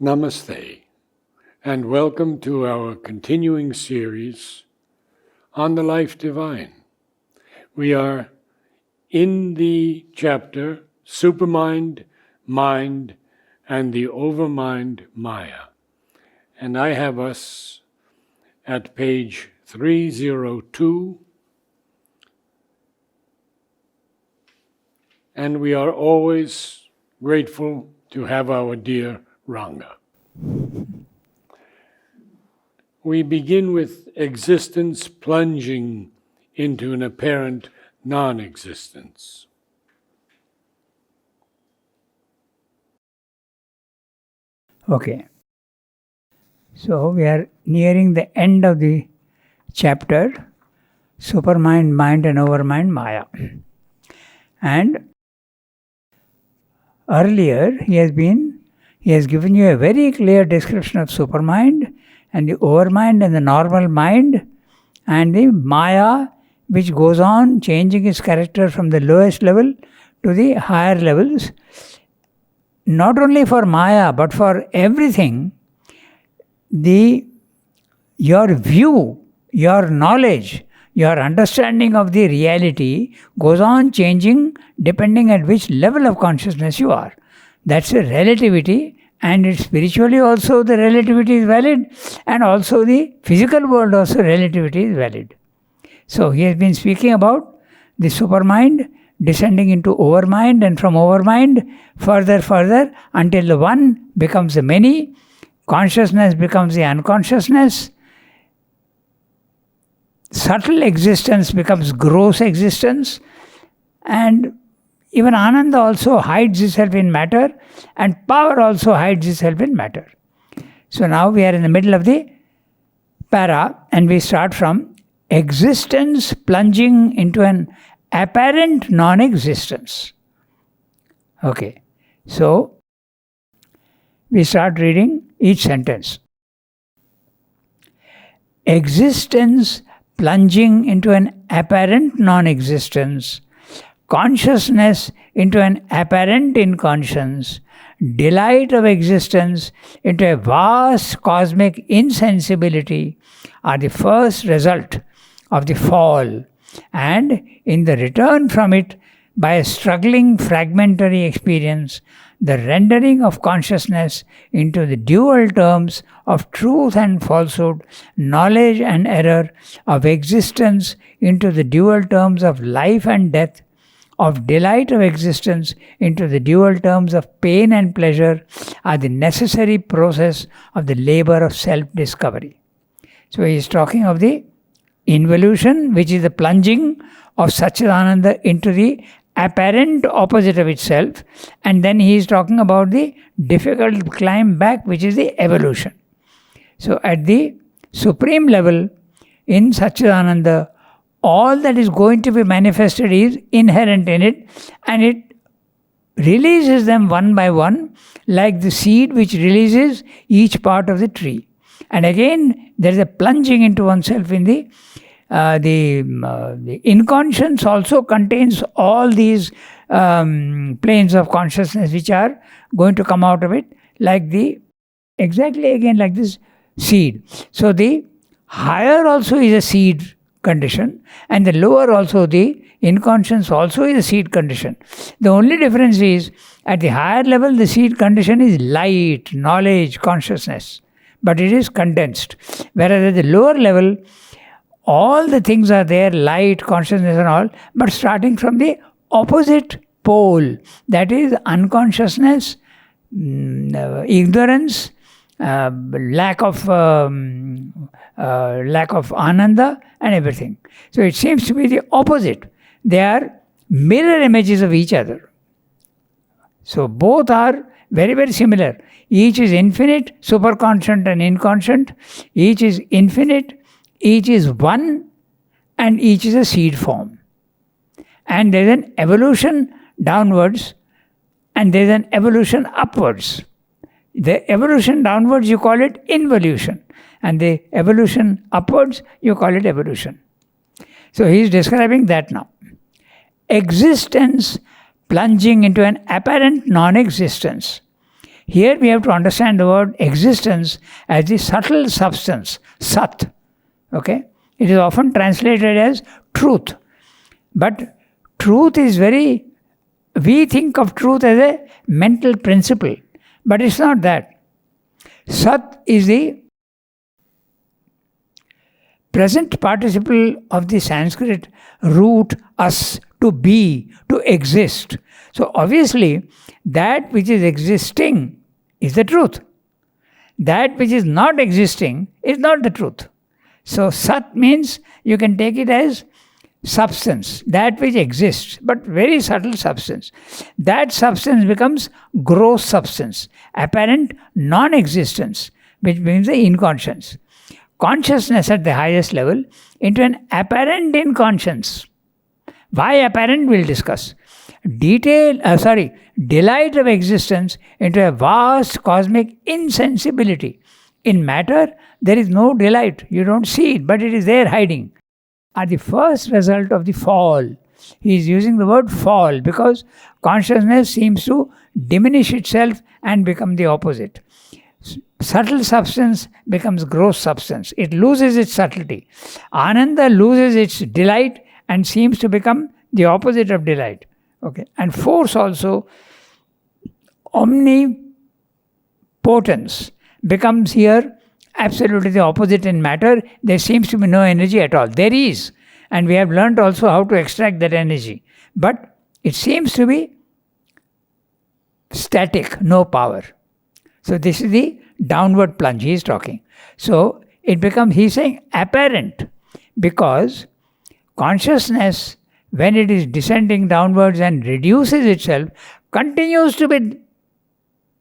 Namaste, and welcome to our continuing series on the life divine. We are in the chapter Supermind, Mind, and the Overmind Maya. And I have us at page 302. And we are always grateful to have our dear Ranga. We begin with existence plunging into an apparent non-existence. Okay. So we are nearing the end of the chapter, Supermind, Mind and Overmind Maya. And earlier he has given you a very clear description of supermind and the overmind and the normal mind and the Maya, which goes on changing its character from the lowest level to the higher levels. Not only for Maya, but for everything, your view, your knowledge, your understanding of the reality goes on changing depending at which level of consciousness you are. That's a relativity, and spiritually also the relativity is valid, and also the physical world also relativity is valid. So he has been speaking about the supermind descending into overmind, and from overmind further until the one becomes the many, consciousness becomes the unconsciousness, subtle existence becomes gross existence, and even Ananda also hides itself in matter, and power also hides itself in matter. So now we are in the middle of the para, and we start from existence plunging into an apparent non-existence. Okay, so we start reading each sentence. Existence plunging into an apparent non-existence, consciousness into an apparent inconscience, delight of existence into a vast cosmic insensibility are the first result of the fall, and in the return from it, by a struggling fragmentary experience, the rendering of consciousness into the dual terms of truth and falsehood, knowledge and error, of existence into the dual terms of life and death, of delight of existence into the dual terms of pain and pleasure, are the necessary process of the labor of self-discovery. So he is talking of the involution, which is the plunging of Satchidananda into the apparent opposite of itself, and then he is talking about the difficult climb back, which is the evolution. So at the supreme level, in Satchidananda, all that is going to be manifested is inherent in it, and it releases them one by one, like the seed which releases each part of the tree. And again, there is a plunging into oneself in the inconscience also contains all these planes of consciousness which are going to come out of it, like like this seed. So the higher also is a seed condition, and the lower also, the inconscience also is a seed condition. The only difference is, at the higher level, the seed condition is light, knowledge, consciousness, but it is condensed. Whereas at the lower level, all the things are there, light, consciousness and all, but starting from the opposite pole, that is unconsciousness, ignorance, lack of ananda and everything. So it seems to be the opposite. They are mirror images of each other. So both are very, very similar. Each is infinite, superconscient and inconscient. Each is infinite, each is one, and each is a seed form. And there is an evolution downwards, and there is an evolution upwards. The evolution downwards, you call it involution, and the evolution upwards, you call it evolution. So he is describing that now. Existence plunging into an apparent non-existence. Here we have to understand the word existence as the subtle substance, sat. Okay? It is often translated as truth. But truth is we think of truth as a mental principle. But it's not that. Sat is the present participle of the Sanskrit root as, to be, to exist. So obviously, that which is existing is the truth. That which is not existing is not the truth. So sat means you can take it as substance, that which exists, but very subtle substance. That substance becomes gross substance, apparent non-existence, which means the inconscience. Consciousness at the highest level into an apparent inconscience. Why apparent, we'll discuss. Delight of existence into a vast cosmic insensibility. In matter, there is no delight. You don't see it, but it is there hiding. Are the first result of the fall. He is using the word fall because consciousness seems to diminish itself and become the opposite. Subtle substance becomes gross substance. It loses its subtlety. Ananda loses its delight and seems to become the opposite of delight. Okay. And force also, omnipotence, becomes here absolutely the opposite in matter. There seems to be no energy at all. There is. And we have learned also how to extract that energy. But it seems to be static, no power. So this is the downward plunge he is talking. So it becomes, he is saying, apparent, because consciousness, when it is descending downwards and reduces itself, continues to be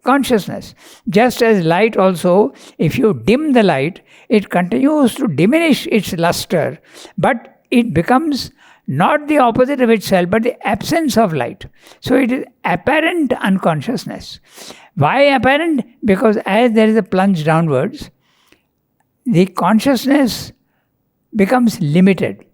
consciousness. Just as light also, if you dim the light, it continues to diminish its luster, but it becomes not the opposite of itself, but the absence of light. So it is apparent unconsciousness. Why apparent? Because as there is a plunge downwards, the consciousness becomes limited.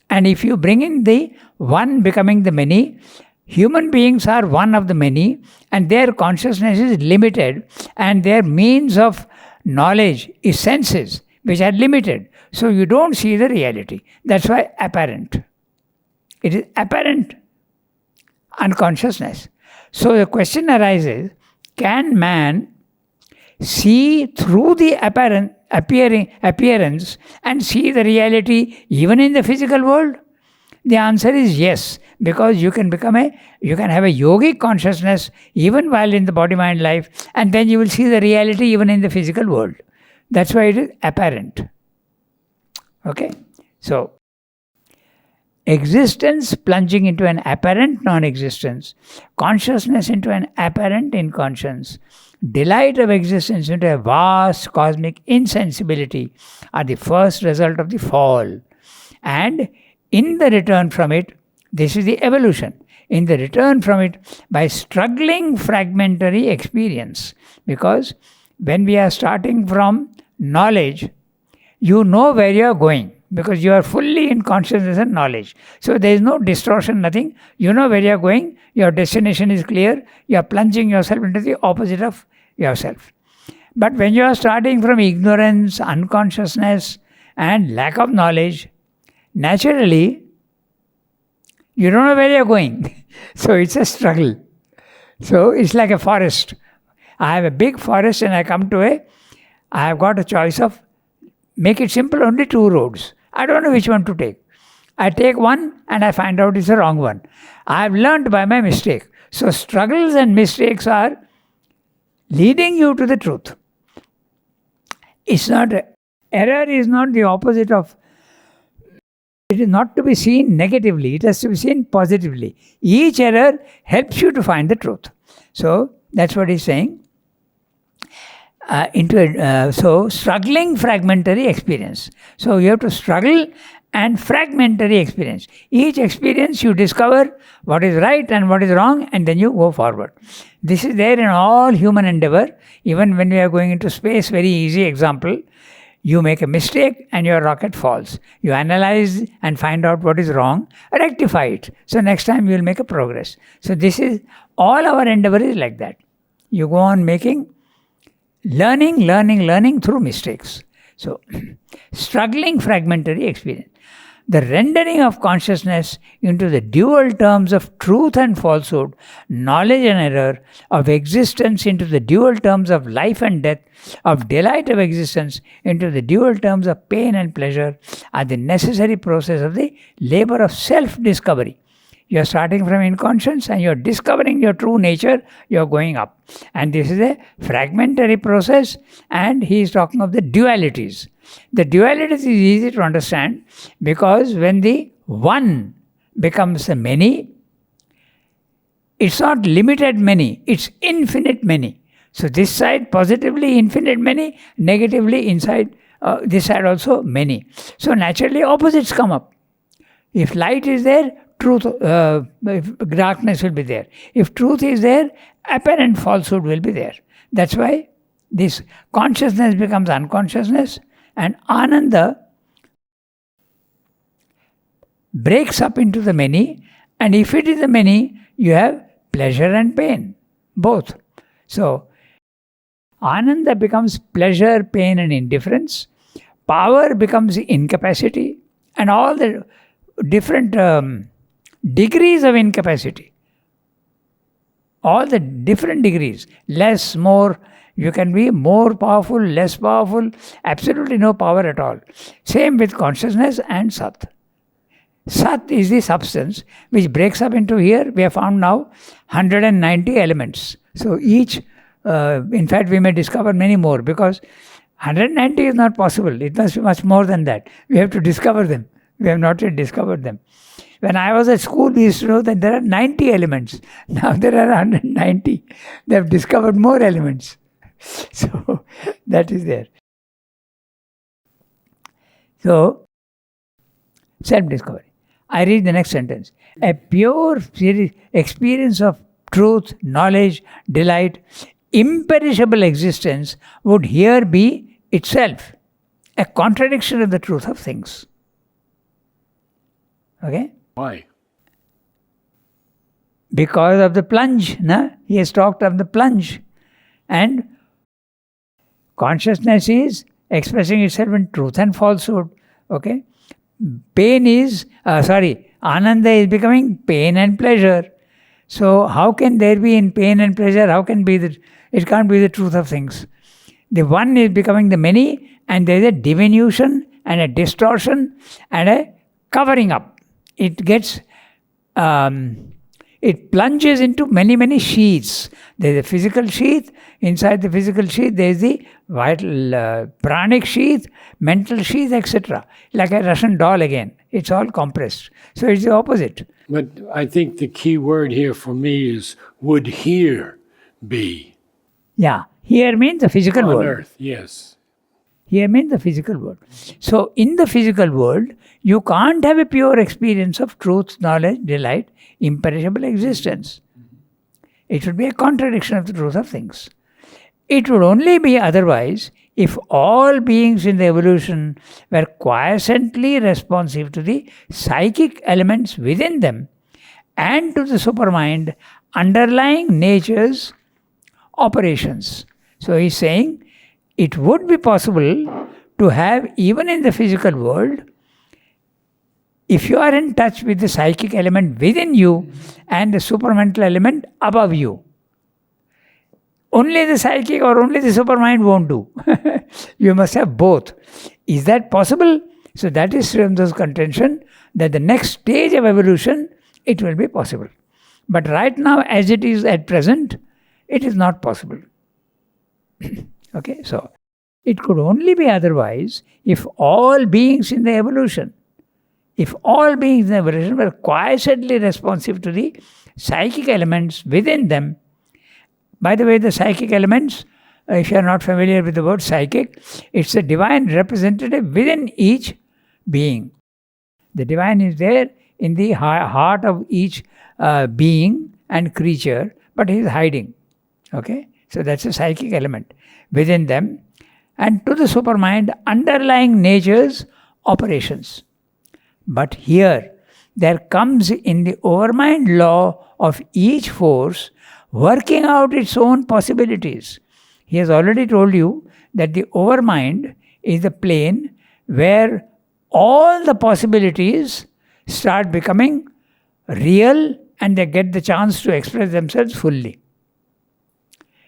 And if you bring in the one becoming the many, human beings are one of the many, and their consciousness is limited, and their means of knowledge is senses, which are limited. So you don't see the reality. That's why apparent. It is apparent unconsciousness. So the question arises, can man see through the appearance and see the reality even in the physical world? The answer is yes, because you can have a yogic consciousness even while in the body-mind life, and then you will see the reality even in the physical world. That's why it is apparent. Okay? So, existence plunging into an apparent non-existence, consciousness into an apparent inconscience, delight of existence into a vast cosmic insensibility are the first result of the fall. And in the return from it, this is the evolution. In the return from it, by struggling fragmentary experience. Because when we are starting from knowledge, you know where you are going. Because you are fully in consciousness and knowledge. So there is no distortion, nothing. You know where you are going. Your destination is clear. You are plunging yourself into the opposite of yourself. But when you are starting from ignorance, unconsciousness, and lack of knowledge, naturally, you don't know where you are going. So it's a struggle. So it's like a forest. I have a big forest and I have got a choice of, make it simple, only 2 roads. I don't know which one to take. I take one and I find out it's the wrong one. I have learned by my mistake. So struggles and mistakes are leading you to the truth. Error is not the opposite of, it is not to be seen negatively, it has to be seen positively. Each error helps you to find the truth. So that's what he's saying. So struggling fragmentary experience. So you have to struggle and fragmentary experience. Each experience you discover what is right and what is wrong, and then you go forward. This is there in all human endeavor. Even when we are going into space, very easy example. You make a mistake and your rocket falls. You analyze and find out what is wrong, rectify it. So next time you will make a progress. So this is, all our endeavor is like that. You go on learning through mistakes. So, struggling fragmentary experience. The rendering of consciousness into the dual terms of truth and falsehood, knowledge and error, of existence into the dual terms of life and death, of delight of existence into the dual terms of pain and pleasure, are the necessary process of the labor of self-discovery. You are starting from inconscience and you are discovering your true nature, you are going up. And this is a fragmentary process, and he is talking of the dualities. The dualities is easy to understand because when the one becomes a many, it's not limited many, it's infinite many. So this side positively infinite many, negatively inside this side also many. So naturally opposites come up. If light is there, truth, if darkness will be there. If truth is there, apparent falsehood will be there. That's why this consciousness becomes unconsciousness, and Ananda breaks up into the many, and if it is the many, you have pleasure and pain, both. So, Ananda becomes pleasure, pain and indifference. Power becomes incapacity, and all the different degrees of incapacity. All the different degrees, less, more. You can be more powerful, less powerful, absolutely no power at all. Same with consciousness and Sat. Sat is the substance which breaks up into here. We have found now 190 elements. So each, in fact, we may discover many more because 190 is not possible. It must be much more than that. We have to discover them. We have not yet discovered them. When I was at school, we used to know that there are 90 elements. Now there are 190. They have discovered more elements. So that is there. So, self-discovery. I read the next sentence. A pure experience of truth, knowledge, delight, imperishable existence would here be itself a contradiction of the truth of things. Okay? Why? Because of the plunge. Na? He has talked of the plunge. And consciousness is expressing itself in truth and falsehood. Okay? Pain is, Ananda is becoming pain and pleasure. So how can there be in pain and pleasure? It can't be the truth of things. The one is becoming the many, and there is a diminution and a distortion and a covering up. It gets, it plunges into many, many sheaths. There is a physical sheath. Inside the physical sheath, there is the vital pranic sheath, mental sheath, etc. Like a Russian doll again. It's all compressed. So it's the opposite. But I think the key word here for me is would here be. Yeah. Here means the physical on world. earth, yes. Here means the physical world. So in the physical world, you can't have a pure experience of truth, knowledge, delight, imperishable existence. It would be a contradiction of the truth of things. It would only be otherwise if all beings in the evolution were quiescently responsive to the psychic elements within them and to the supermind underlying nature's operations. So he's saying it would be possible to have, even in the physical world, if you are in touch with the psychic element within you and the supramental element above you. Only the psychic or only the supermind won't do. You must have both. Is that possible? So that is Sri Aurobindo contention that the next stage of evolution, it will be possible. But right now, as it is at present, it is not possible. Okay, so it could only be otherwise if all beings in the evolution, were quiescently responsive to the psychic elements within them. By the way, the psychic elements, if you are not familiar with the word psychic, it's a divine representative within each being. The divine is there in the heart of each being and creature, but he is hiding. Okay? So that's a psychic element within them, and to the supermind underlying nature's operations. But here, there comes in the overmind law of each force working out its own possibilities. He has already told you that the overmind is the plane where all the possibilities start becoming real and they get the chance to express themselves fully.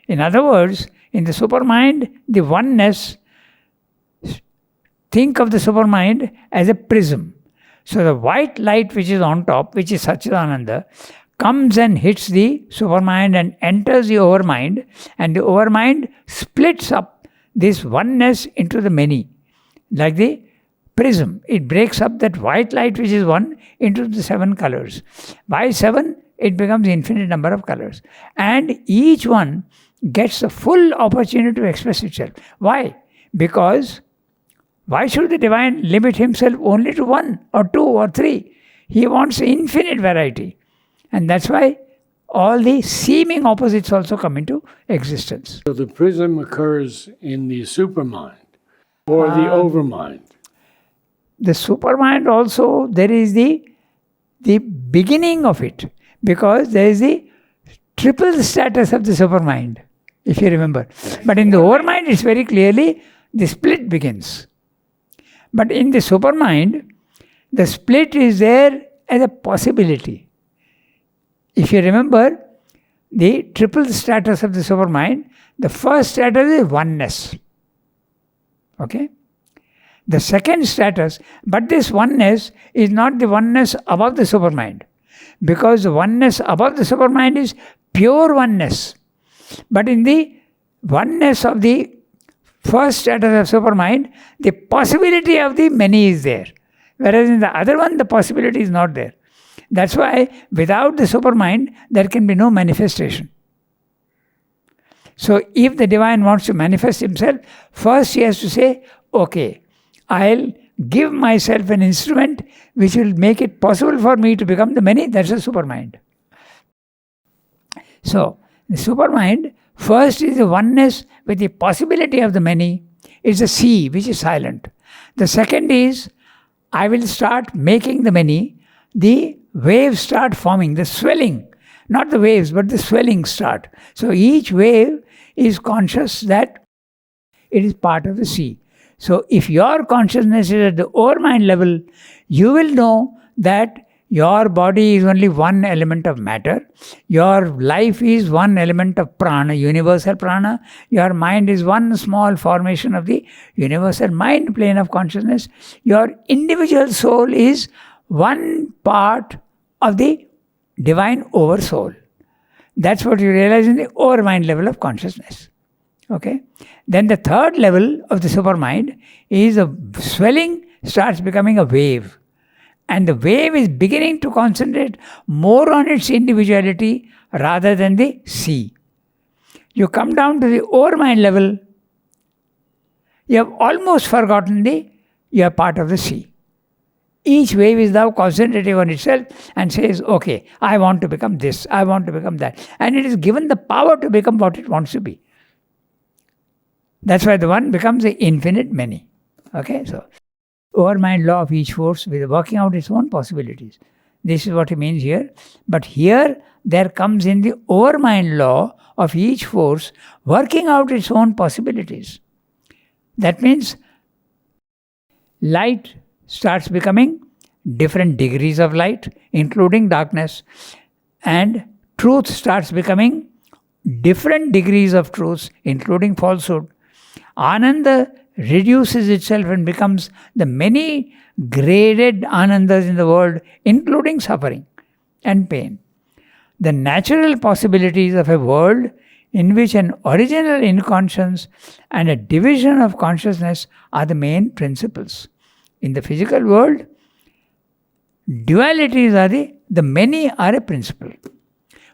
In other words, in the supermind, the oneness, think of the supermind as a prism. So the white light which is on top, which is Satchidananda, comes and hits the supermind and enters the overmind, and the overmind splits up this oneness into the many. Like the prism, it breaks up that white light which is one into the 7 colors. By 7, it becomes infinite number of colors. And each one gets the full opportunity to express itself. Why? Because why should the divine limit himself only to 1 or 2 or 3? He wants infinite variety. And that's why all the seeming opposites also come into existence. So the prism occurs in the supermind or the overmind. The supermind also, there is the beginning of it, because there is the triple status of the supermind, if you remember. But in the overmind, it's very clearly the split begins. But in the supermind, the split is there as a possibility. If you remember, the triple status of the supermind, the first status is oneness. Okay? The second status, but this oneness is not the oneness above the supermind, because the oneness above the supermind is pure oneness. But in the oneness of the first status of supermind, the possibility of the many is there. Whereas in the other one, the possibility is not there. That's why without the supermind, there can be no manifestation. So if the divine wants to manifest himself, first he has to say, okay, I'll give myself an instrument which will make it possible for me to become the many. That's the supermind. So the supermind first is the oneness with the possibility of the many. It's a sea which is silent. The second is, I will start making the many. The waves start forming, the swelling. Not the waves, but the swelling start. So each wave is conscious that it is part of the sea. So if your consciousness is at the overmind level, you will know that your body is only one element of matter. Your life is one element of prana, universal prana. Your mind is one small formation of the universal mind plane of consciousness. Your individual soul is one part of the divine oversoul. That's what you realize in the overmind level of consciousness. Okay? Then the third level of the supermind is a swelling starts becoming a wave. And the wave is beginning to concentrate more on its individuality rather than the sea. You come down to the overmind level, you have almost forgotten you are part of the sea. Each wave is now concentrating on itself and says, okay, I want to become this, I want to become that. And it is given the power to become what it wants to be. That's why the one becomes the infinite many. Okay, so overmind law of each force with working out its own possibilities. This is what he means here. But here there comes in the overmind law of each force working out its own possibilities. That means light starts becoming different degrees of light, including darkness, and truth starts becoming different degrees of truth, including falsehood. Ananda reduces itself and becomes the many graded anandas in the world, including suffering and pain. The natural possibilities of a world in which an original inconscience and a division of consciousness are the main principles. In the physical world, dualities are the many are a principle.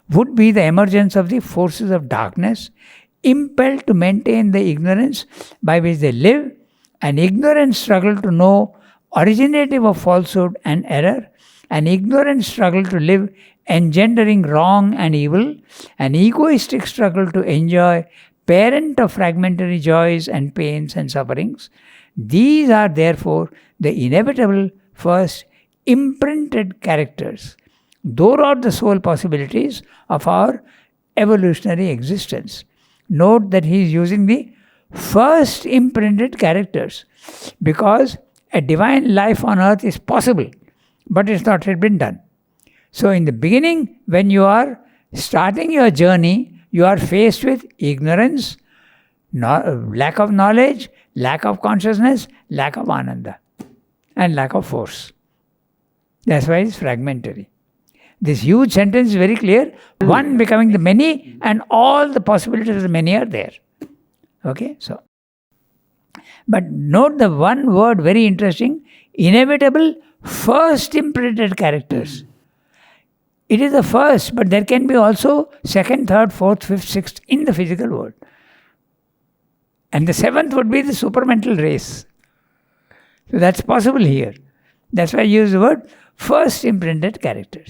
Would be the emergence of the forces of darkness, impelled to maintain the ignorance by which they live, an ignorant struggle to know originative of falsehood and error, an ignorant struggle to live engendering wrong and evil, an egoistic struggle to enjoy parent of fragmentary joys and pains and sufferings. These are therefore the inevitable first imprinted characters. Those are the sole possibilities of our evolutionary existence. Note that he is using the first imprinted characters, because a divine life on earth is possible, but it's not yet been done. So in the beginning, when you are starting your journey, you are faced with ignorance, lack of knowledge, lack of consciousness, lack of ananda, and lack of force. That's why it's fragmentary. This huge sentence is very clear. One becoming the many, and all the possibilities of the many are there. Okay, so. But note the one word, very interesting, inevitable first imprinted characters. It is the first, but there can be also second, third, fourth, fifth, sixth in the physical world. And the seventh would be the supermental race. So that's possible here. That's why I use the word first imprinted characters.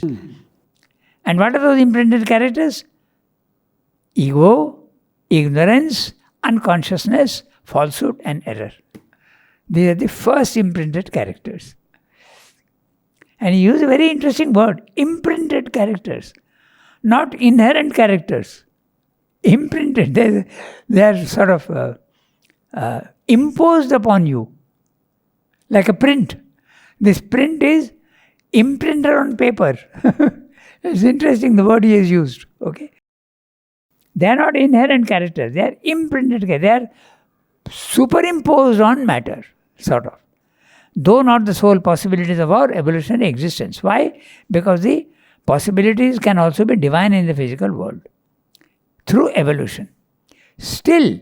And what are those imprinted characters? Ego, ignorance, unconsciousness, falsehood, and error. These are the first imprinted characters. And he used a very interesting word, imprinted characters, not inherent characters. Imprinted, they are sort of imposed upon you, like a print. This print is imprinted on paper. It's interesting the word he has used. Okay, they are not inherent characters. They are imprinted characters. They are superimposed on matter, sort of. Though not the sole possibilities of our evolutionary existence. Why? Because the possibilities can also be divine in the physical world through evolution. Still,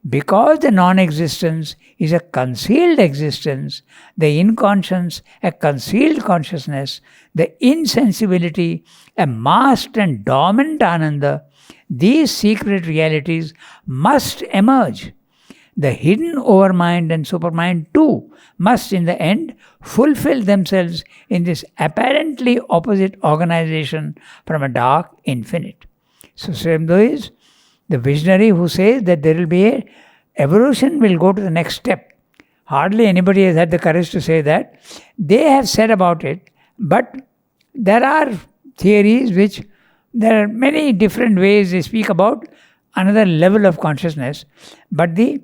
because the non-existence is a concealed existence, the inconscience a concealed consciousness, the insensibility a masked and dormant ananda, these secret realities must emerge. The hidden overmind and supermind too must in the end fulfill themselves in this apparently opposite organization from a dark infinite. So Sri Aurobindo is the visionary who says that there will be evolution will go to the next step. Hardly anybody has had the courage to say that. They have said about it, but there are theories which, there are many different ways they speak about another level of consciousness, but the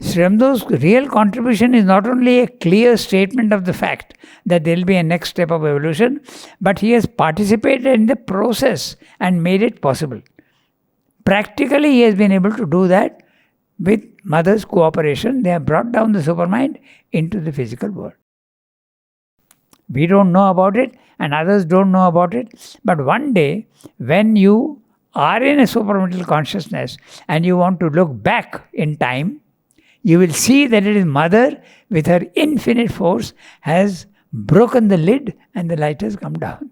Sri Aurobindo's real contribution is not only a clear statement of the fact that there will be a next step of evolution, but he has participated in the process and made it possible. Practically, he has been able to do that with Mother's cooperation. They have brought down the supermind into the physical world. We don't know about it, and others don't know about it. But one day, when you are in a supramental consciousness and you want to look back in time, you will see that it is Mother with her infinite force has broken the lid and the light has come down.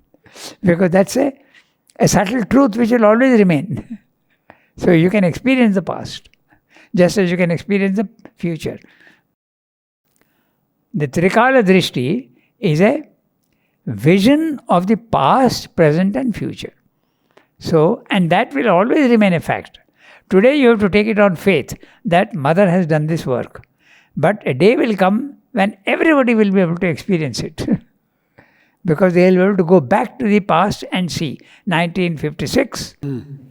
Because that's a subtle truth which will always remain. So you can experience the past, just as you can experience the future. The Trikala Drishti is a vision of the past, present and future. So, and that will always remain a fact. Today you have to take it on faith that Mother has done this work. But a day will come when everybody will be able to experience it. Because they will be able to go back to the past and see. 1956,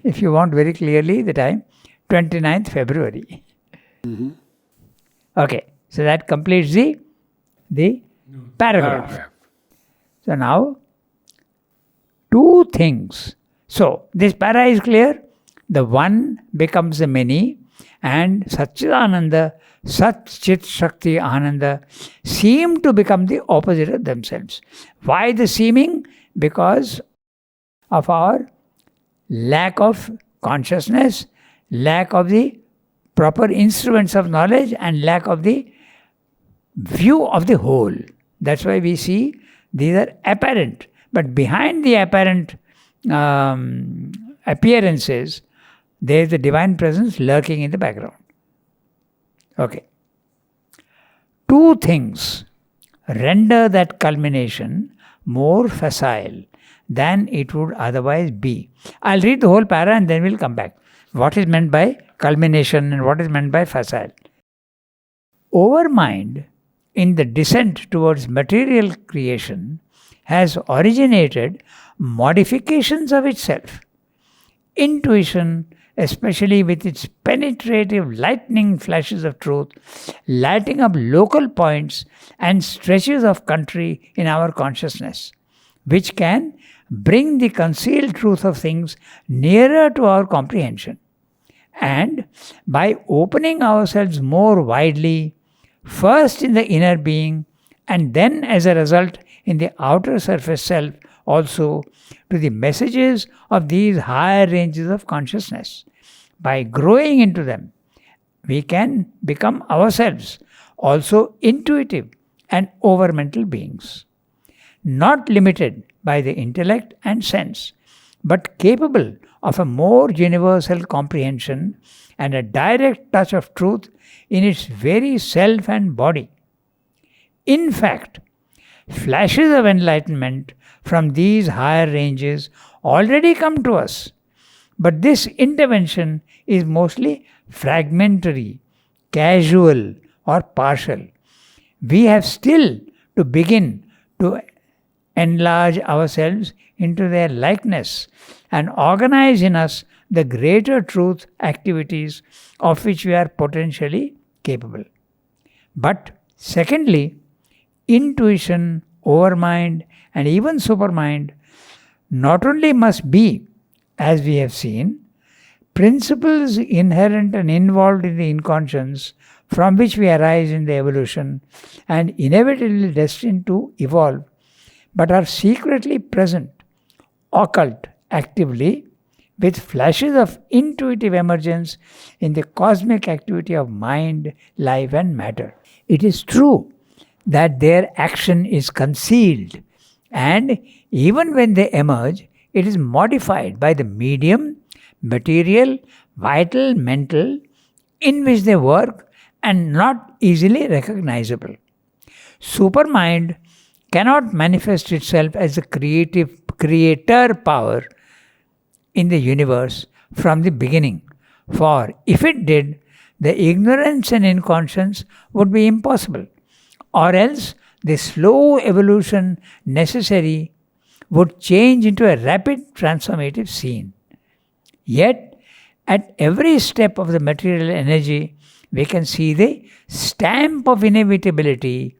if you want very clearly the time, 29th February. Okay, so that completes the paragraph. So now, two things. So, this para is clear. The one becomes the many, and Satchidananda, Sat Chit Shakti Ananda seem to become the opposite of themselves. Why the seeming? Because of our lack of consciousness, lack of the proper instruments of knowledge, and lack of the view of the whole. That's why we see these are apparent. But behind the apparent appearances, there is the divine presence lurking in the background. Okay. Two things render that culmination more facile than it would otherwise be. I'll read the whole para and then we'll come back. What is meant by culmination and what is meant by facile? Overmind in the descent towards material creation has originated modifications of itself. intuition, especially with its penetrative lightning flashes of truth, lighting up local points and stretches of country in our consciousness, which can bring the concealed truth of things nearer to our comprehension. And by opening ourselves more widely, first in the inner being, and then as a result in the outer surface self also, to the messages of these higher ranges of consciousness. By growing into them, we can become ourselves also intuitive and overmental beings, not limited by the intellect and sense, but capable of a more universal comprehension and a direct touch of truth in its very self and body. In fact, flashes of enlightenment from these higher ranges already come to us, but this intervention is mostly fragmentary, casual, or partial. We have still to begin to enlarge ourselves into their likeness and organize in us the greater truth activities of which we are potentially capable. But secondly, intuition, overmind, and even supermind not only must be, as we have seen, principles inherent and involved in the inconscience from which we arise in the evolution and inevitably destined to evolve, but are secretly present, occult, actively, with flashes of intuitive emergence in the cosmic activity of mind, life, and matter. It is true that their action is concealed, and even when they emerge, it is modified by the medium, material, vital, mental, in which they work and not easily recognizable. Supermind cannot manifest itself as a creator power in the universe from the beginning, for if it did, the ignorance and inconscience would be impossible, or else the slow evolution necessary would change into a rapid transformative scene. Yet, at every step of the material energy, we can see the stamp of inevitability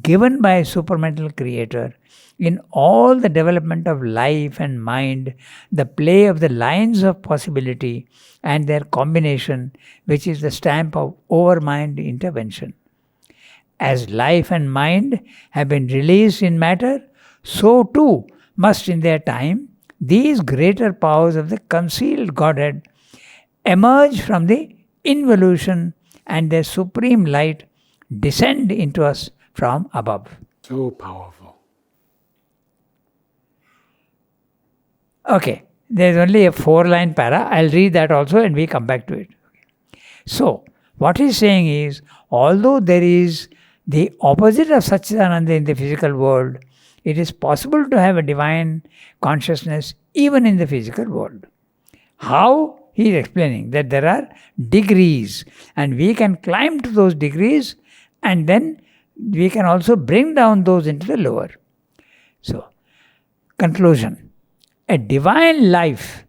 given by a supramental creator in all the development of life and mind, the play of the lines of possibility and their combination, which is the stamp of overmind intervention. As life and mind have been released in matter, so too must in their time these greater powers of the concealed Godhead emerge from the involution and their supreme light descend into us from above. So powerful. Okay, there's only a 4-line para. I'll read that also and we come back to it. So, what he's saying is, although there is the opposite of Satchidananda in the physical world, it is possible to have a divine consciousness even in the physical world. How? He is explaining that there are degrees and we can climb to those degrees and then we can also bring down those into the lower. So, conclusion. A divine life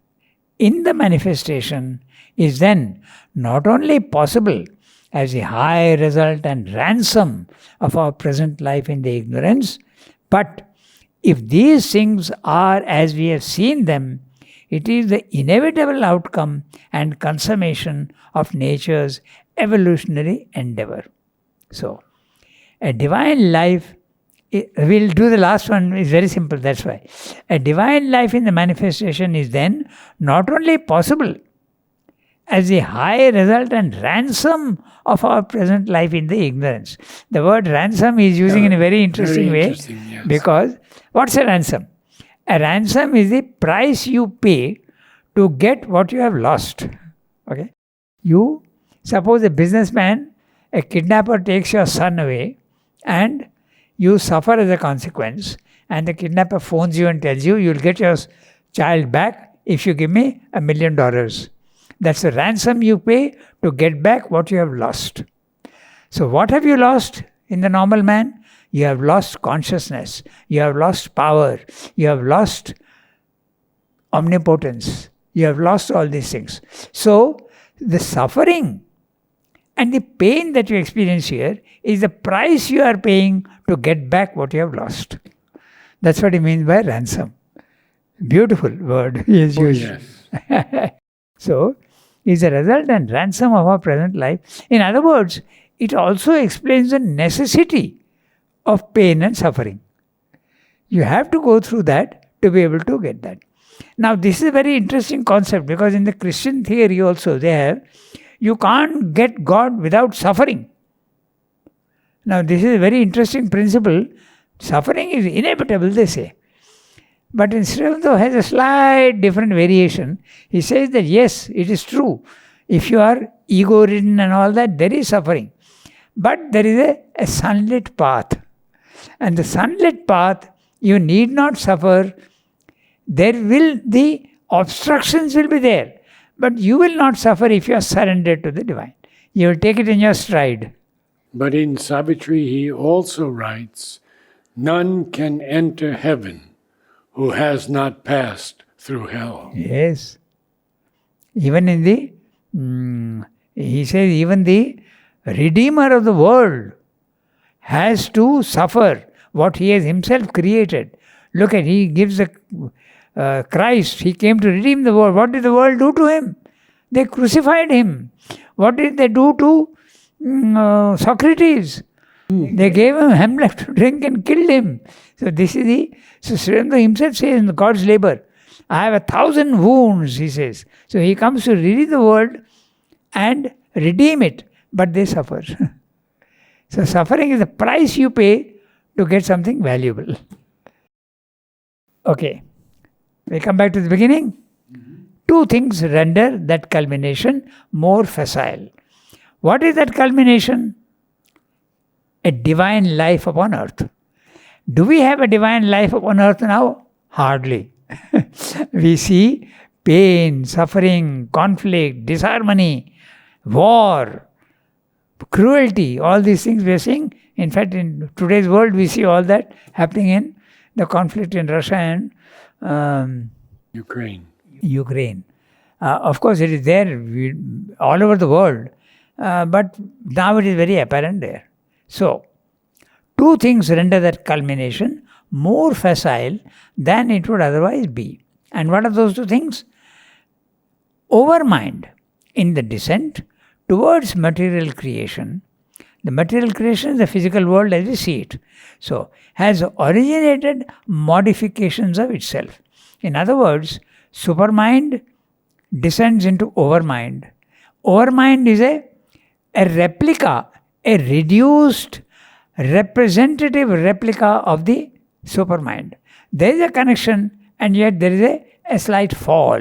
in the manifestation is then not only possible as a high result and ransom of our present life in the ignorance, but if these things are as we have seen them, it is the inevitable outcome and consummation of nature's evolutionary endeavor. So, a divine life, we'll do the last one, is very simple, that's why. A divine life in the manifestation is then not only possible as the high result and ransom of our present life in the ignorance. The word ransom he is using in a very interesting way, yes. Because what's a ransom? A ransom is the price you pay to get what you have lost. Okay? You, suppose a businessman, a kidnapper takes your son away and you suffer as a consequence, and the kidnapper phones you and tells you, you'll get your child back if you give me $1 million. That's the ransom you pay to get back what you have lost. So what have you lost in the normal man? You have lost consciousness. You have lost power. You have lost omnipotence. You have lost all these things. So, the suffering and the pain that you experience here is the price you are paying to get back what you have lost. That's what he means by ransom. Beautiful word he has used. Yes. So, is a result and ransom of our present life. In other words, it also explains the necessity of pain and suffering. You have to go through that to be able to get that. Now, this is a very interesting concept because in the Christian theory also they have, you can't get God without suffering. Now, this is a very interesting principle. Suffering is inevitable, they say. But in Sri Aurobindo has a slight different variation. He says that yes, it is true. If you are ego-ridden and all that, there is suffering. But there is a sunlit path. And the sunlit path, you need not suffer. The obstructions will be there. But you will not suffer if you are surrendered to the divine. You will take it in your stride. But in Savitri, he also writes, none can enter heaven who has not passed through hell. Yes. Even in the, he says, even the Redeemer of the world has to suffer what he has himself created. Look at, he gives the Christ, he came to redeem the world. What did the world do to him? They crucified him. What did they do to Socrates? They gave him hemlock to drink and killed him. So this is so Sri Aurobindo himself says in God's labor, I have 1,000 wounds, he says. So he comes to redeem the world and redeem it, but they suffer. So suffering is the price you pay to get something valuable. Okay, we come back to the beginning. Two things render that culmination more facile. What is that culmination? A divine life upon earth. Do we have a divine life upon earth now? Hardly. We see pain, suffering, conflict, disharmony, war, cruelty, all these things we are seeing. In fact, in today's world, we see all that happening in the conflict in Russia and Ukraine. Of course, it is there all over the world, but now it is very apparent there. So, two things render that culmination more facile than it would otherwise be. And what are those two things? Overmind in the descent towards material creation. The material creation is the physical world as we see it. So, has originated modifications of itself. In other words, supermind descends into overmind. Overmind is a replica, a reduced, representative replica of the supermind. There is a connection and yet there is a slight fall.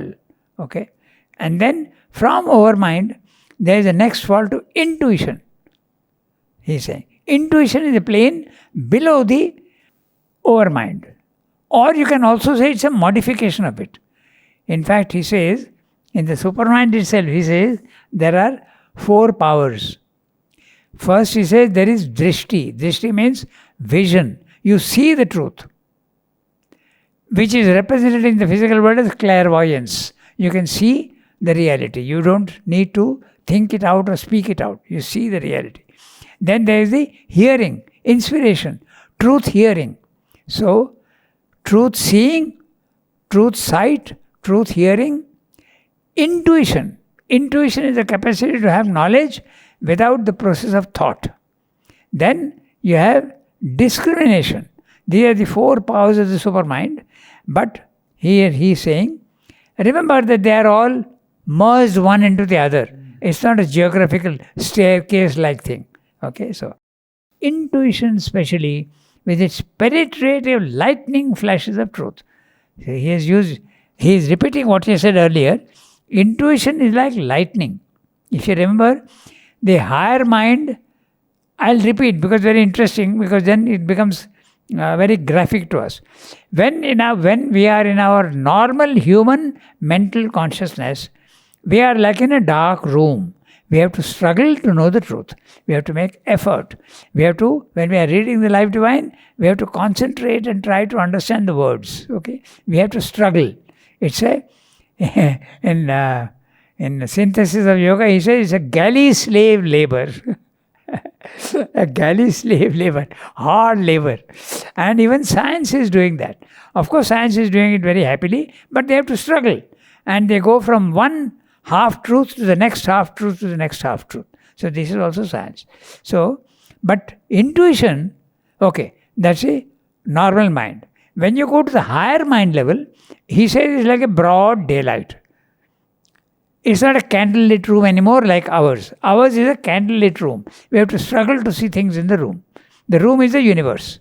Okay? And then from overmind, there is a next fall to intuition. He is saying. Intuition is a plane below the overmind. Or you can also say it's a modification of it. In fact, he says, in the supermind itself, he says, there are 4 powers. First, he says, there is drishti. Drishti means vision. You see the truth, which is represented in the physical world as clairvoyance. You can see the reality. You don't need to think it out or speak it out. You see the reality. Then there is the hearing, inspiration, truth hearing. So, truth seeing, truth sight, truth hearing, intuition. Intuition is the capacity to have knowledge without the process of thought. Then you have discrimination. These are the 4 powers of the supermind. But here he is saying, remember that they are all merged one into the other. It's not a geographical staircase-like thing. Okay, so intuition especially with its penetrative lightning flashes of truth. So he is repeating what he said earlier. Intuition is like lightning. If you remember, the higher mind, I'll repeat because very interesting, because then it becomes very graphic to us. When we are in our normal human mental consciousness, we are like in a dark room. We have to struggle to know the truth. We have to make effort. We have to, when we are reading the Life Divine, we have to concentrate and try to understand the words. Okay, we have to struggle. It's a in Synthesis of Yoga, he says it's a galley slave labor. A galley slave labor, hard labor. And even science is doing that. Of course, science is doing it very happily, but they have to struggle. And they go from one half-truth to the next half-truth to the next half-truth. So this is also science. So, but intuition, okay, that's a normal mind. When you go to the higher mind level, he says it's like a broad daylight. It's not a candlelit room anymore like ours. Ours is a candlelit room. We have to struggle to see things in the room. The room is the universe.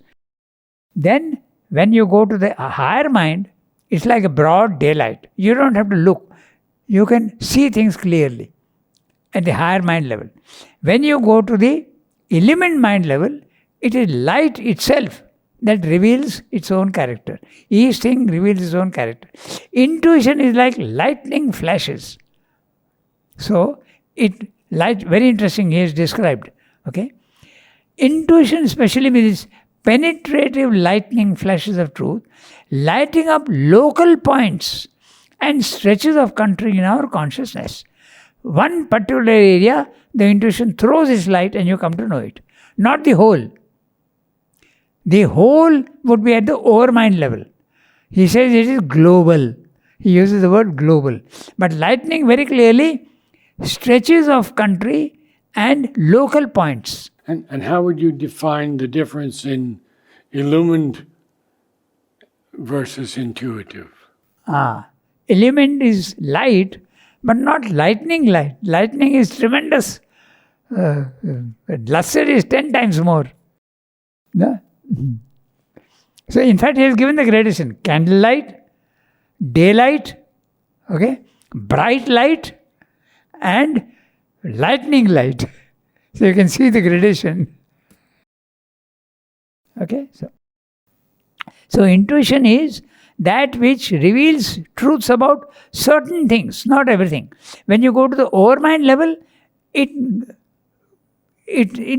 Then, when you go to the higher mind, it's like a broad daylight. You don't have to look. You can see things clearly at the higher mind level. When you go to the element mind level, it is light itself that reveals its own character. Each thing reveals its own character. Intuition is like lightning flashes. So, very interesting, he is described. Okay? Intuition, especially with its penetrative lightning flashes of truth, lighting up local points and stretches of country in our consciousness. One particular area, the intuition throws its light and you come to know it. Not the whole. The whole would be at the overmind level. He says it is global. He uses the word global. But lightning very clearly stretches of country and local points. And how would you define the difference in illumined versus intuitive? Element is light, but not lightning light. Lightning is tremendous. Luster is 10 times more. No? So in fact, he has given the gradation. Candlelight, daylight, okay, bright light, and lightning light. So you can see the gradation. Okay, so intuition is that which reveals truths about certain things, not everything. When you go to the overmind level, it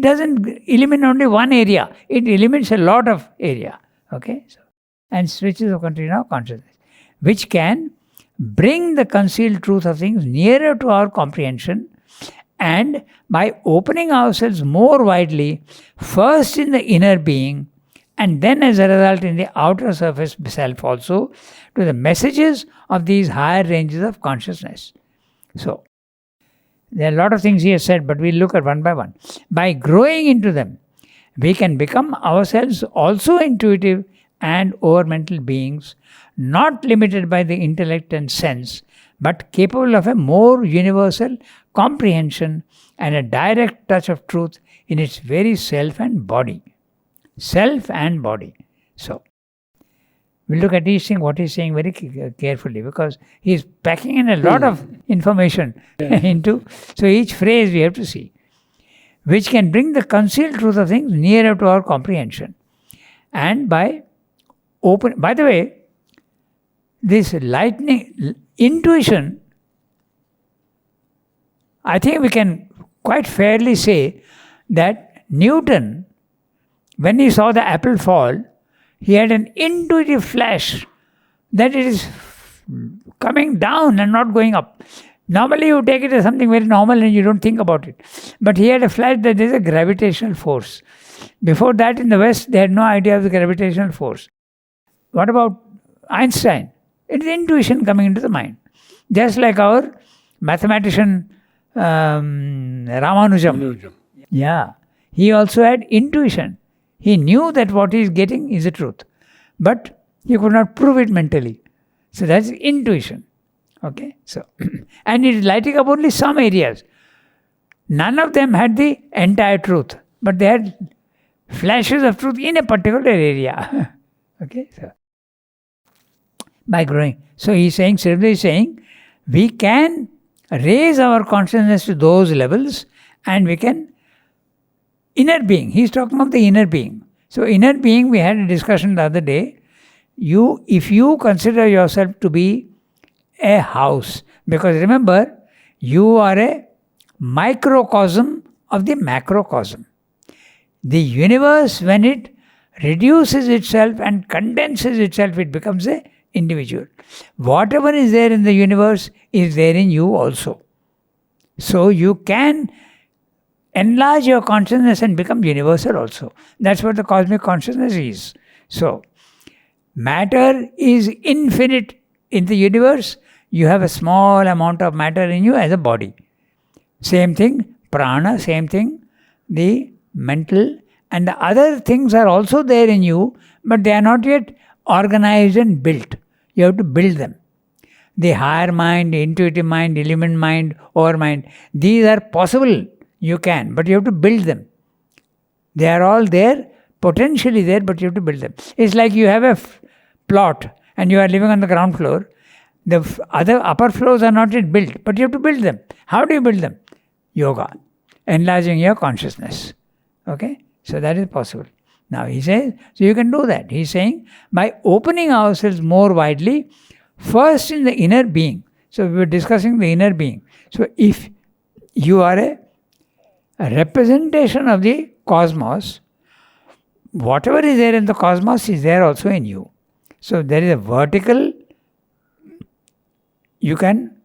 doesn't eliminate only one area. It eliminates a lot of area. Okay, and switches of country in our consciousness, which can bring the concealed truth of things nearer to our comprehension, and by opening ourselves more widely, first in the inner being, and then as a result in the outer surface self also, to the messages of these higher ranges of consciousness. So, there are a lot of things he has said, but we'll look at one by one. By growing into them, we can become ourselves also intuitive and overmental beings, not limited by the intellect and sense, but capable of a more universal comprehension and a direct touch of truth in its very self and body. Self and body. So, we'll look at each thing, what he's saying very carefully, because he's packing in a lot of information into, so each phrase we have to see, which can bring the concealed truth of things nearer to our comprehension. And by the way, this intuition, I think we can quite fairly say that Newton, when he saw the apple fall, he had an intuitive flash that it is coming down and not going up. Normally you take it as something very normal and you don't think about it. But he had a flash that there is a gravitational force. Before that in the West, they had no idea of the gravitational force. What about Einstein? It is intuition coming into the mind. Just like our mathematician Ramanujan. Yeah. He also had intuition. He knew that what he is getting is the truth. But he could not prove it mentally. So that's intuition. Okay. So and it is lighting up only some areas. None of them had the entire truth. But they had flashes of truth in a particular area. Okay. So by growing. So he's saying, Srivastava is saying, we can raise our consciousness to those levels and we can inner being. He's talking of the inner being. So inner being, we had a discussion the other day. If you consider yourself to be a house, because remember, you are a microcosm of the macrocosm. The universe, when it reduces itself and condenses itself, it becomes a individual. Whatever is there in the universe is there in you also. So you can enlarge your consciousness and become universal also. That's what the cosmic consciousness is. So, matter is infinite in the universe. You have a small amount of matter in you as a body. Same thing, prana, same thing, the mental and the other things are also there in you, but they are not yet organized and built. You have to build them. The higher mind, the intuitive mind, illumined mind, overmind, these are possible. You can, but you have to build them. They are all there, potentially there, but you have to build them. It's like you have a plot and you are living on the ground floor. The other upper floors are not yet built, but you have to build them. How do you build them? Yoga, enlarging your consciousness. Okay? So that is possible. Now he says, so you can do that. He's saying, by opening ourselves more widely, first in the inner being. So we were discussing the inner being. So if you are a representation of the cosmos, whatever is there in the cosmos is there also in you. So there is a vertical, you can,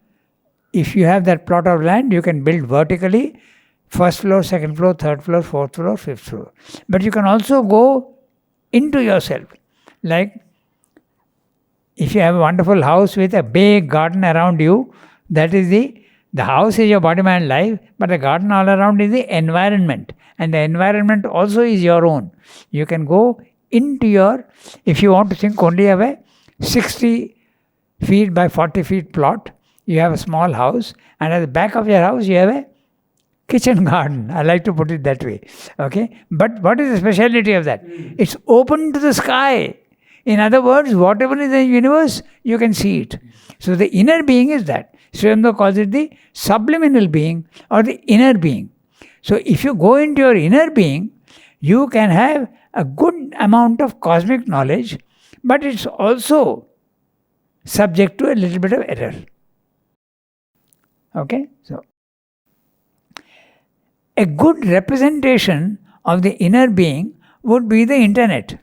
if you have that plot of land, you can build vertically, first floor, second floor, third floor, fourth floor, fifth floor. But you can also go into yourself. Like, if you have a wonderful house with a big garden around you, that is the house is your body, mind, life, but the garden all around is the environment. And the environment also is your own. You can go into your, if you want to think only of a 60 feet by 40 feet plot, you have a small house, and at the back of your house you have a kitchen garden. I like to put it that way. Okay? But what is the speciality of that? It's open to the sky. In other words, whatever is in the universe, you can see it. So the inner being is that. Sri Aurobindo calls it the subliminal being or the inner being. So if you go into your inner being, you can have a good amount of cosmic knowledge, but it's also subject to a little bit of error. Okay? So, a good representation of the inner being would be the internet.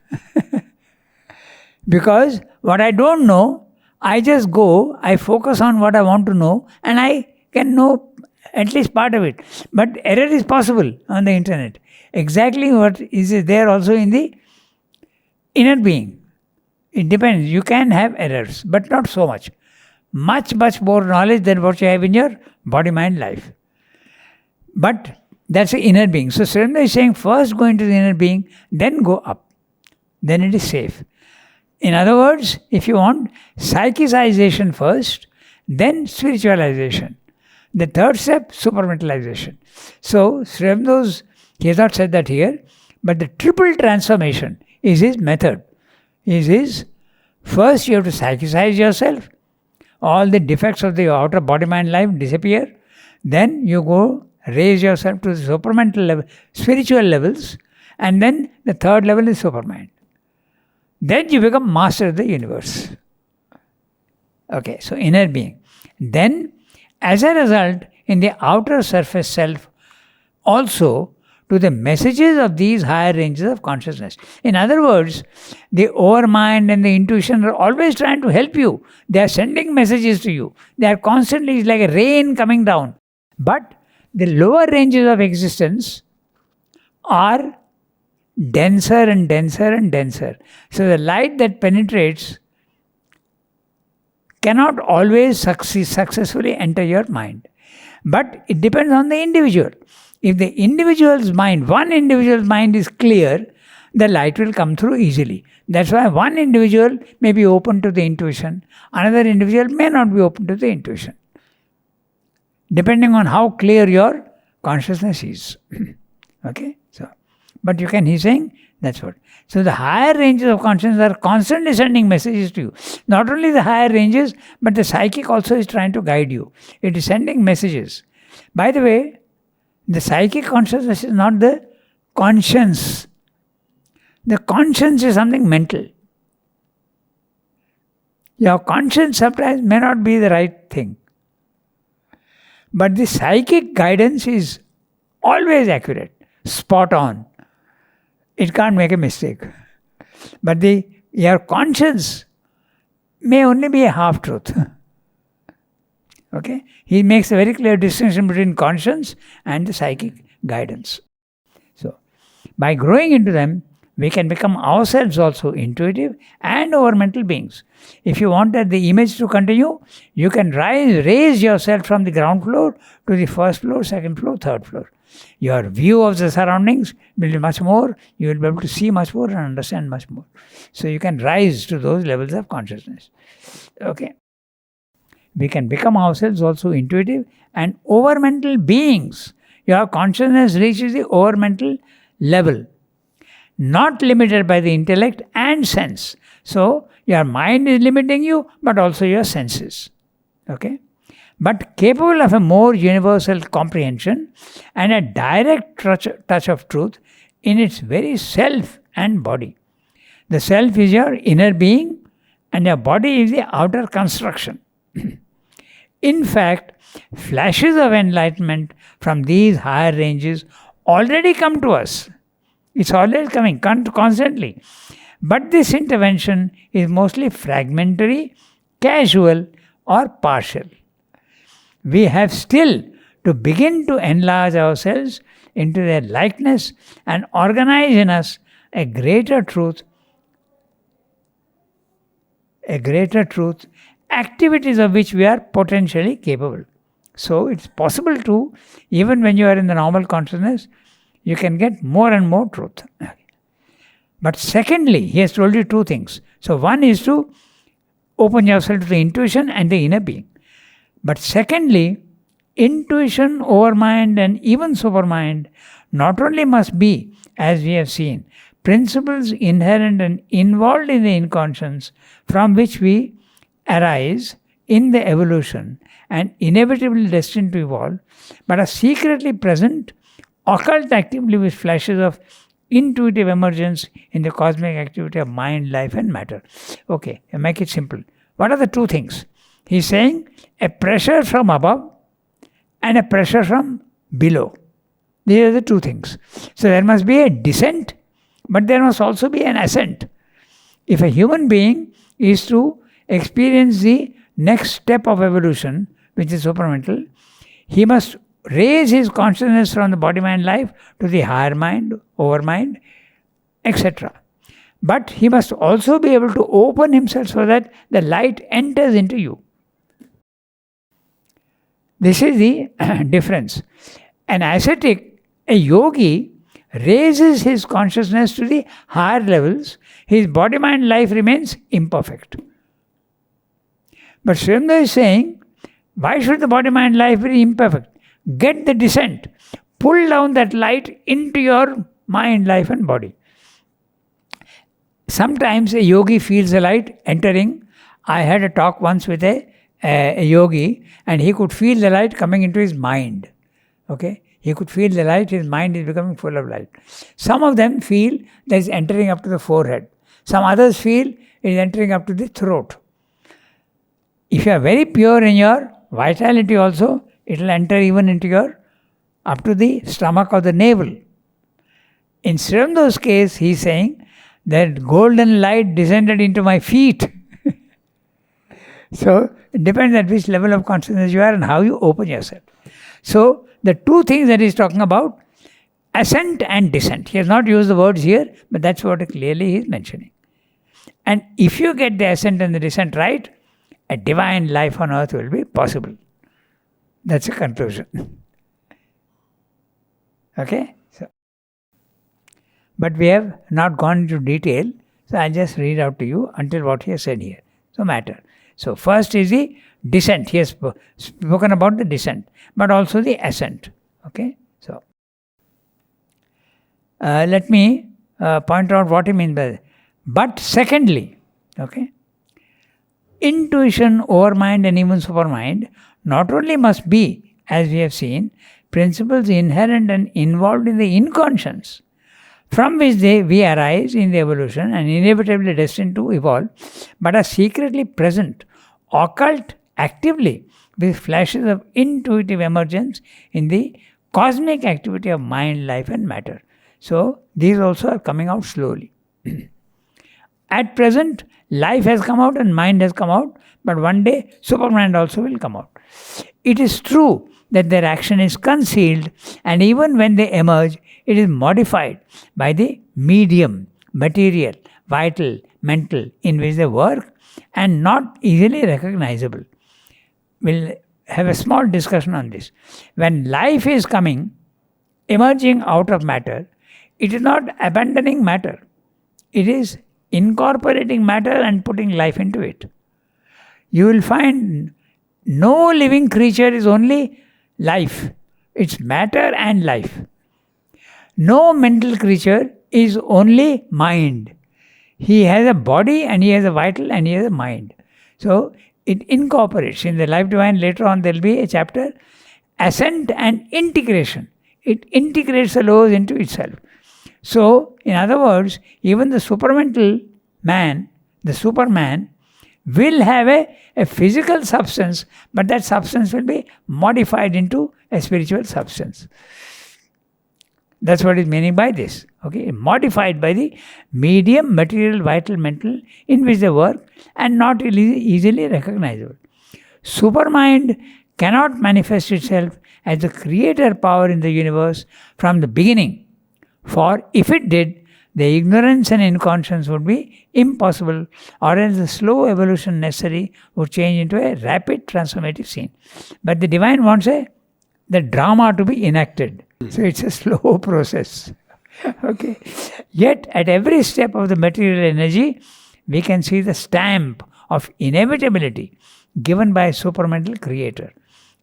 Because what I don't know, I just go, I focus on what I want to know, and I can know at least part of it. But error is possible on the internet. Exactly what is there also in the inner being. It depends. You can have errors, but not so much. Much more knowledge than what you have in your body, mind, life. But that's the inner being. So Sri Aurobindo is saying first go into the inner being, then go up. Then it is safe. In other words, if you want psychicization first, then spiritualization. The third step, supramentalization. So Sri Aurobindo, he has not said that here, but the triple transformation is his method. Is his, first you have to psychicize yourself, all the defects of the outer body, mind, life disappear. Then you go raise yourself to the supramental level, spiritual levels, and then the third level is supermind. Then you become master of the universe. Okay, so inner being. Then, as a result, in the outer surface self, also to the messages of these higher ranges of consciousness. In other words, the overmind and the intuition are always trying to help you. They are sending messages to you. They are constantly, it's like a rain coming down. But the lower ranges of existence are denser and denser and denser. So the light that penetrates cannot always successfully enter your mind. But it depends on the individual. If the individual's mind, one individual's mind is clear, the light will come through easily. That's why one individual may be open to the intuition, another individual may not be open to the intuition. Depending on how clear your consciousness is. Okay? So, but you can, he's saying, that's what. So the higher ranges of consciousness are constantly sending messages to you. Not only the higher ranges, but the psychic also is trying to guide you. It is sending messages. By the way, the psychic consciousness is not the conscience. The conscience is something mental. Your conscience sometimes may not be the right thing. But the psychic guidance is always accurate, spot on. It can't make a mistake. But your conscience may only be a half-truth. Okay? He makes a very clear distinction between conscience and the psychic guidance. So, by growing into them, we can become ourselves also intuitive and overmental beings. If you want that the image to continue, you can raise yourself from the ground floor to the first floor, second floor, third floor. Your view of the surroundings will be much more, you will be able to see much more and understand much more. So you can rise to those levels of consciousness. Okay. We can become ourselves also intuitive and overmental beings. Your consciousness reaches the overmental level, not limited by the intellect and sense. So, your mind is limiting you, but also your senses. Okay? But capable of a more universal comprehension and a direct touch of truth in its very self and body. The self is your inner being and your body is the outer construction. In fact, flashes of enlightenment from these higher ranges already come to us. It's always coming, constantly. But this intervention is mostly fragmentary, casual, or partial. We have still to begin to enlarge ourselves into their likeness and organize in us a greater truth, activities of which we are potentially capable. So it's possible to, even when you are in the normal consciousness, you can get more and more truth. But secondly, he has told you two things. So one is to open yourself to the intuition and the inner being. But secondly, intuition, overmind, and even supermind not only must be, as we have seen, principles inherent and involved in the inconscience from which we arise in the evolution and inevitably destined to evolve, but are secretly present, occult actively with flashes of intuitive emergence in the cosmic activity of mind, life, and matter. Okay, make it simple. What are the two things? He's saying a pressure from above and a pressure from below. These are the two things. So there must be a descent, but there must also be an ascent. If a human being is to experience the next step of evolution, which is supramental, he must raise his consciousness from the body-mind life to the higher mind, overmind, etc. But he must also be able to open himself so that the light enters into you. This is the difference. An ascetic, a yogi, raises his consciousness to the higher levels. His body-mind life remains imperfect. But Srimda is saying, why should the body-mind life be imperfect? Get the descent. Pull down that light into your mind, life and body. Sometimes a yogi feels the light entering. I had a talk once with a yogi and he could feel the light coming into his mind. Okay? He could feel the light, his mind is becoming full of light. Some of them feel that it's entering up to the forehead. Some others feel it is entering up to the throat. If you are very pure in your vitality also, it will enter even into your, up to the stomach or the navel. In Srimda's case, he is saying that golden light descended into my feet. So, it depends at which level of consciousness you are and how you open yourself. So, the two things that he is talking about, ascent and descent. He has not used the words here, but that's what clearly he is mentioning. And if you get the ascent and the descent right, a divine life on earth will be possible. That's a conclusion. Okay? So, but we have not gone into detail, so I'll just read out to you until what he has said here. So, matter. So, first is the descent. He has spoken about the descent, but also the ascent. Okay? So, let me point out what he means by that. But secondly, okay, intuition, overmind, and even supermind not only must be, as we have seen, principles inherent and involved in the inconscience, from which we arise in the evolution and inevitably destined to evolve, but are secretly present, occult actively, with flashes of intuitive emergence in the cosmic activity of mind, life, and matter. So, these also are coming out slowly. At present, life has come out and mind has come out, but one day Superman also will come out. It is true that their action is concealed, and even when they emerge, it is modified by the medium, material, vital, mental in which they work, and not easily recognizable. We'll have a small discussion on this. When life is coming, emerging out of matter, it is not abandoning matter. It is incorporating matter and putting life into it. You will find no living creature is only life. It's matter and life. No mental creature is only mind. He has a body and he has a vital and he has a mind. So it incorporates. In the Life Divine later on there will be a chapter, Ascent and Integration. It integrates the laws into itself. So, in other words, even the supramental man, the Superman, will have a physical substance, but that substance will be modified into a spiritual substance. That's what is meaning by this. Okay, modified by the medium, material, vital, mental in which they work and not easily recognizable. Supermind cannot manifest itself as the creator power in the universe from the beginning. For if it did, the ignorance and inconscience would be impossible, or else the slow evolution necessary would change into a rapid transformative scene. But the divine wants the drama to be enacted. So it's a slow process. Okay. Yet at every step of the material energy, we can see the stamp of inevitability given by a supramental creator.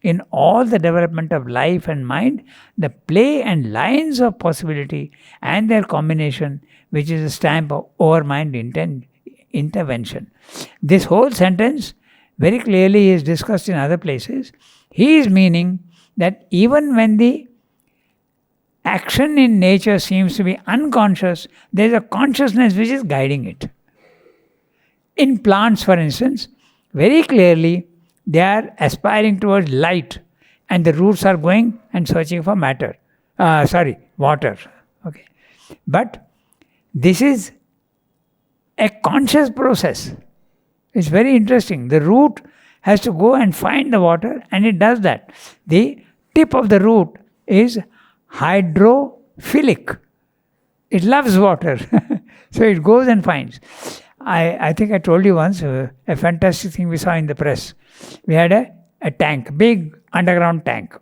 In all the development of life and mind, the play and lines of possibility and their combination, which is a stamp of overmind intervention. This whole sentence very clearly is discussed in other places. He is meaning that even when the action in nature seems to be unconscious, there is a consciousness which is guiding it. In plants, for instance, very clearly they are aspiring towards light, and the roots are going and searching for water. Okay, but this is a conscious process. It's very interesting. The root has to go and find the water, and it does that. The tip of the root is hydrophilic. It loves water. So it goes and finds. I think I told you once a fantastic thing we saw in the press. We had a tank, big underground tank.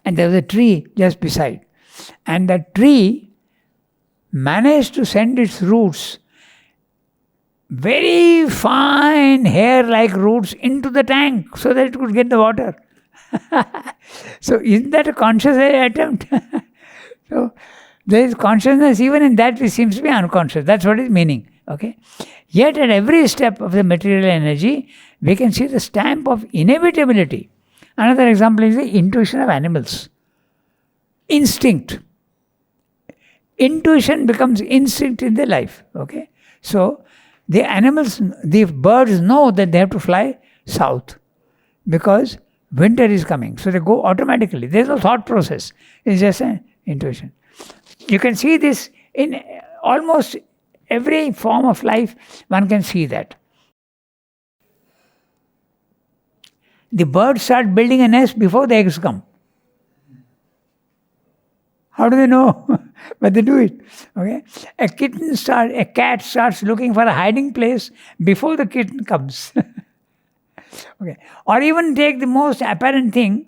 And there was a tree just beside. And the tree managed to send its roots, very fine hair-like roots, into the tank so that it could get the water. So isn't that a conscious attempt? So there is consciousness even in that which seems to be unconscious. That's what is meaning. Okay. Yet at every step of the material energy, we can see the stamp of inevitability. Another example is the intuition of animals. Instinct. Intuition becomes instinct in their life. Okay. So the animals, the birds know that they have to fly south because winter is coming. So they go automatically. There's no thought process. It's just an intuition. You can see this in almost every form of life. One can see that. The birds start building a nest before the eggs come. How do they know? But they do it. Okay. A cat starts looking for a hiding place before the kitten comes. Okay. Or even take the most apparent thing,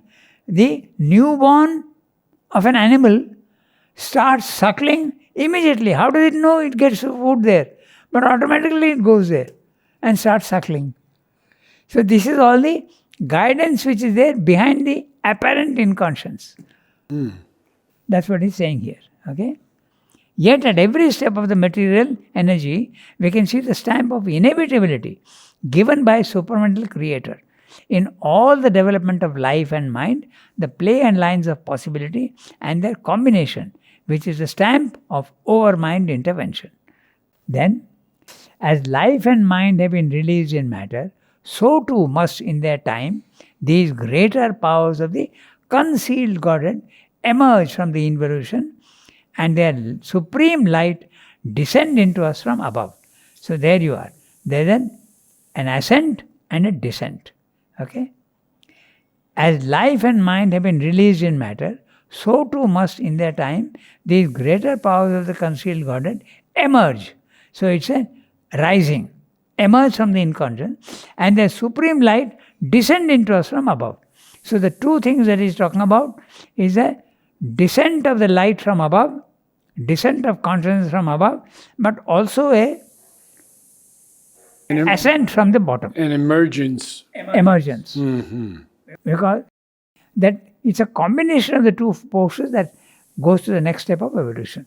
the newborn of an animal starts suckling immediately. How does it know it gets food there? But automatically it goes there and starts suckling. So this is all the guidance which is there behind the apparent inconscience. That's what he's saying here. Okay. Yet at every step of the material energy, we can see the stamp of inevitability given by supramental creator. In all the development of life and mind, the play and lines of possibility and their combination, which is the stamp of overmind intervention. Then, as life and mind have been released in matter, so too must in their time these greater powers of the concealed Godhead emerge from the involution and their supreme light descend into us from above. So there you are. There's an ascent and a descent. Okay? As life and mind have been released in matter, so too must in their time these greater powers of the concealed Godhead emerge. So it's a rising, emerge from the inconscious, and the supreme light descend into us from above. So the two things that he's talking about is a descent of the light from above, descent of consciousness from above, but also a ascent from the bottom. An emergence. Emergence. Because that it's a combination of the two forces that goes to the next step of evolution.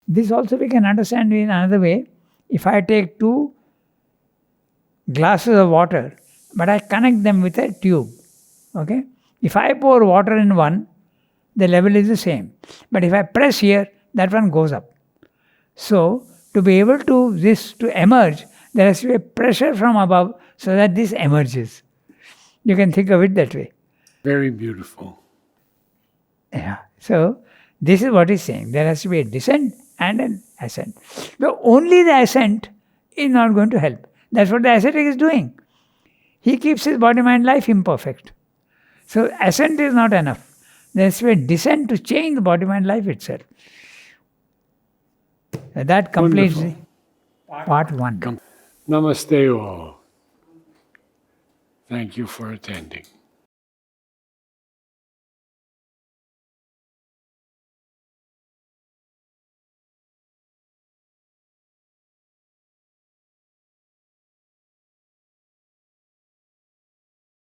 This also we can understand in another way. If I take two glasses of water, but I connect them with a tube, okay? If I pour water in one, the level is the same. But if I press here, that one goes up. So, to be able to emerge, there has to be a pressure from above so that this emerges. You can think of it that way. Very beautiful. Yeah. So, this is what he's saying. There has to be a descent and an ascent. But only the ascent is not going to help. That's what the ascetic is doing. He keeps his body, mind, life imperfect. So, ascent is not enough. There has to be a descent to change the body, mind, life itself. That completes part one. Namaste all. Thank you for attending.